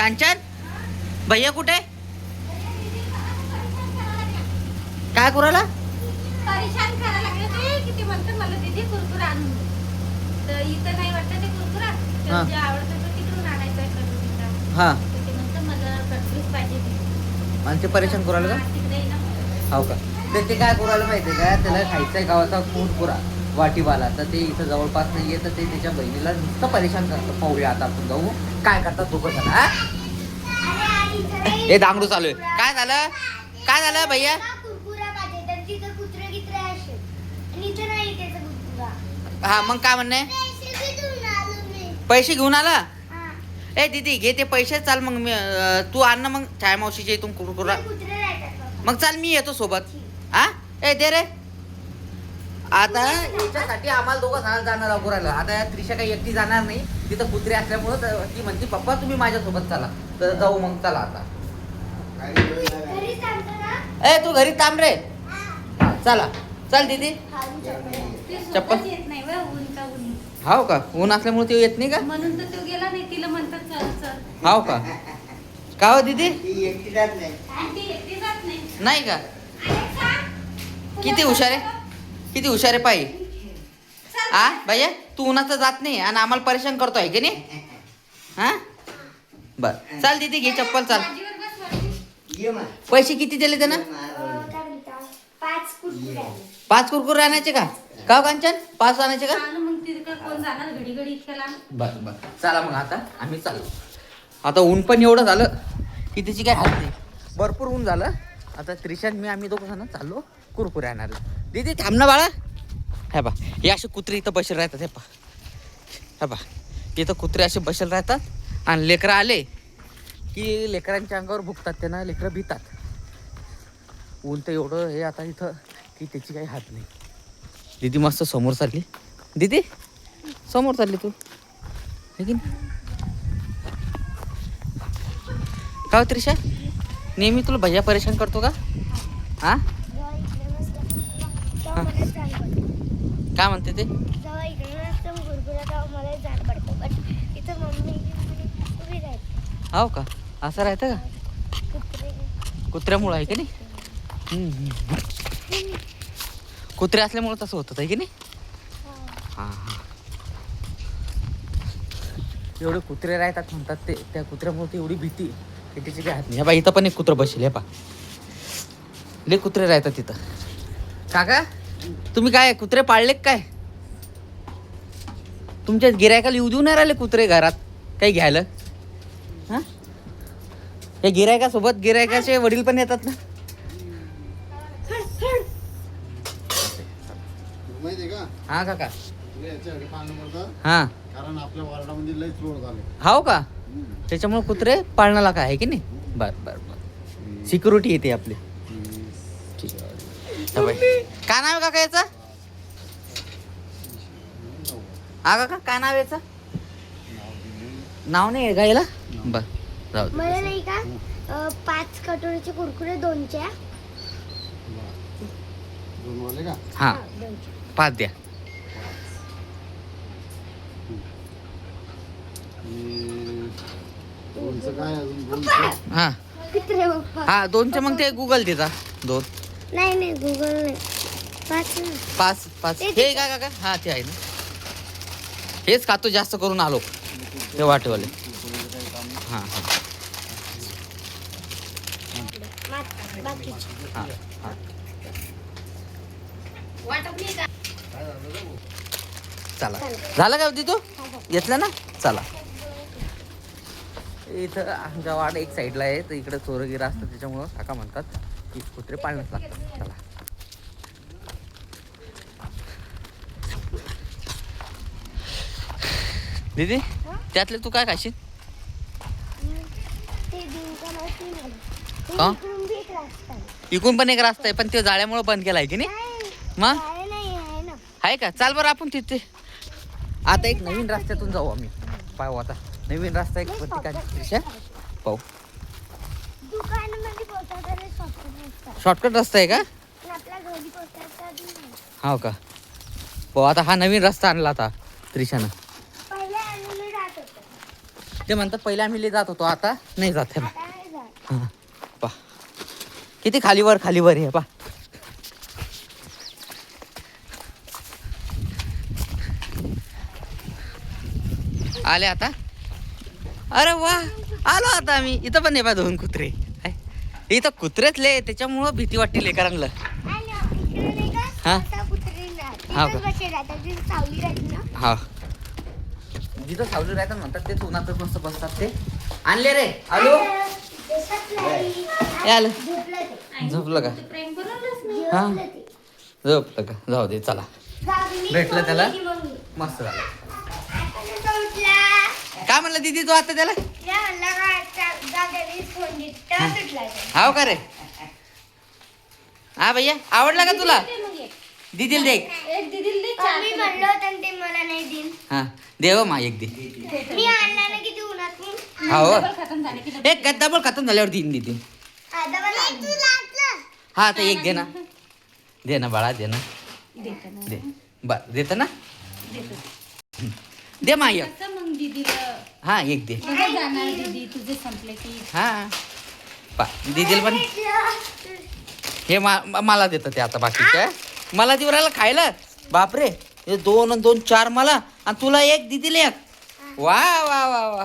कांचन भैया कुठे काय करायला परेशान करायला लागले ते किती म्हणतात मला दीदी कुरकुरा आणून तर इथं नाही वाटतं ते कुरकुरा तर जे आवडतं ते तिकडून आणायचं आहे कटोरीचा हा ते म्हणतात मला कटोरीच पाहिजे ती आणि ते परेशान करायला का तिकडे ना हो का ते काय करायला माहिती का त्याला खायचं आहे गावाचा कुरकुरा वाटीवाला तर ते इथं जवळपास नाहीये तर ते त्याच्या बहिणीला नुसतं परेशान करतं पाहूया आता आपण जाऊ काय करतात दोघं जण हा हे दांगडू चालू आहे काय झालं भैया हा मग काय म्हणणे पैसे घेऊन आला ए दीदी घे ते पैसे चाल मग मी तू आण ना मग छाया मावशीच्या इथून कुरकुरा मग चाल मी येतो सोबत हा ए दे रे आता याच्यासाठी आम्हाला दोघं जाणार आहोत राहिलं आता त्रिशा काही एकटी जाणार नाही तिथं कुत्रे असल्यामुळं ती म्हणते पप्पा तुम्ही माझ्यासोबत चला तर जाऊ मग चला आता ए तू घरी थांब रे हा चला चल दीदी चप्पल येत नाही बा ऊन का ऊन हाव का ऊन असल्यामुळे ते येत नाही का म्हणून तर तो गेला नाही तिला म्हणतात चल चल हाव का का हो दीदी आणि ती एकटी जात नाही नाही का किती हुशार आहे किती हुशार आहे पायी आ भैया तू उन्हाचं जात नाही आणि आम्हाला परेशान करतोय की नाही हा बर चाल दीदी घे चप्पल चाल भाजीवर बस वरती. पैसे किती दिले त्यानं 5 कुरकुरे आणायचे का का कांचन 5 आणायचे का आणि मग तिथं कोण जाणार घडी घडी खेळा बर बर चला मग आता आम्ही चाललो आता ऊन पण एवढं झालं की त्याची काय हात नाही भरपूर ऊन झालं आता त्रिशान मी आम्ही दोघं जण चाललो कुरकुरे आणायला दीदी थांब ना बाळा हे बा हे असे कुत्रे इथं बसेल राहतात हे बा इथं कुत्रे असे बसेल राहतात आणि लेकरं आले की लेकरांच्या अंगावर भुकतात त्यांना लेकरं भितात ऊन तर एवढं हे आता इथं की त्याची काही हात नाही दीदी मस्त समोर चालली दीदी समोर चालली तू हे की नाही का हो त्रिशा नेहमी तुला भैया परेशान करतो का हा काय म्हणते ते हो का असं राहतं का कुत्र्यामुळं आहे की नाही कुत्रे असल्यामुळं तसं होतं आहे की नाही हां हां एवढे कुत्रे राहतात म्हणतात ते त्या कुत्र्यामुळे एवढी भीती की त्याची काय हात नाही बा इथं पण एक कुत्रं बसेल हे पा लय कुत्रे राहतात तिथं काका तुम्ही काय कुत्रे पाळले काय तुमच्या गिरायकाला येऊ देऊ नाही राहिले कुत्रे घरात काही घ्यायला हां या गिरायकासोबत गिरायकाचे वडील पण येतात ना माहिती का हा काका याच्यासाठी पाळणं पडतं हां कारण आपल्या वार्डामध्ये लई चोर झाले हाव का त्याच्यामुळे कुत्रे पाळण्याला काय आहे की नाही बर बर बर सिक्युरिटी येते आपली ठीक आहे काय नाव आहे काका याचं हा काका काय नाव याचं नाव नाही आहे का याला बर जाऊ दे. मला नाही का 5 कटोरीचे कुरकुरे 2च्या दोन वाले का हा 5 द्या आणि दोनचं काय अजून दोनचं हा कुत्रे बाप्पा हा 2चे मग ते गुगल देता 2 नाही गुगल नाही 5 5 हे काय काका हा ते आहे ना हेच खातो जास्त करून आलो ते वाटेवाले हां हां बाकीचे हां हां चला झालं का होती तू घेतलं ना चला इथं आमच्या वाड एक साईडला आहे तर इकडे चोरगिरा असतं त्याच्यामुळं काका म्हणतात की कुत्रे पाळण्यात लागतात चला दीदी त्यातले तू काय खाशील ते दिवसा माहिती नाही हा? इकडून बी एक रस्ता आहे. इकून पण एक रस्ता आहे पण ते जाळ्यामुळे बंद केला आहे की नाही नाही, मग जाळे नाही आहे ना आहे का चाल बरं आपण तिथे आता एक नवीन रस्त्यातून जाऊ आम्ही पाहू आता नवीन रस्ता एक प्रत्येकाच्या पाहू दुकानामध्ये पोहोचवताना शॉर्टकट शॉर्टकट रस्ता आहे का पण आपल्या घरी पोहोचायचा नाही. हो का हो आता हा नवीन रस्ता आणला आता त्रिशानं पहिले आणून राहत होतं ते म्हणतात पहिले आम्ही लय जात होतो, आता नाही जात आहे ना. आता नाही जात. हा पा किती खालीवर हे पा. आले आता. अरे वा आलो आता आम्ही. इथं पण नाही पा 2 कुत्रे हाय. इथं कुत्रेच लय, त्याच्यामुळं भीती वाटते लेकरांना. आणि इकडे नाही का, हा? असा कुत्री राहते. हा तिथंच का? बसेल राहतात. तिथं सावली राहते ना. हा जिथं सावली राहतात म्हणतात तेच उन्हातच मस्त बसतात ते. आणले रे आलो. देशात नाही. हे आलं. झोपलं ते. झोपलं का? तू प्रेम करूनच मी. हा झोपलं ते. झोपलं का? जाऊ दे चला. गावी भेटलं त्याला? झोपली मम्मी. मस्त झालं. आता उठला. काय म्हणलं दीदी तू आता त्याला? या म्हणलं का, दादाने फोन दिला. तेव्हा सुटला तो. हाव का रे? हा भैया आवडला का तुला? दे मग एक. दीदीला दे. एक दीदीला दे, चार मी तुला म्हणलं होतं आणि ते मला नाही देईन. हा देव मा एक दे. दे. मी आणला ना किती उन्हात मी. हा हो. डबल खतम झाले की एक डबल खतम झाल्यावर देईन दीदी. आता मला आणलं. हा आता एक दे ना. दे ना बाळा दे ना. देतो ना. दे बर देतं ना. देतो. दे मा एक. कसं मग दीदीला हा एक दे. बघा जाणार दीदी तुझे संपले की. हा पा दीदीला पण हे मला देतं ते आता बाकीच्या. मला देऊ राहिला खायला. बापरे हे 2 आणि 2 4 मला आणि तुला एक दीदीला एक. वा वा वा वा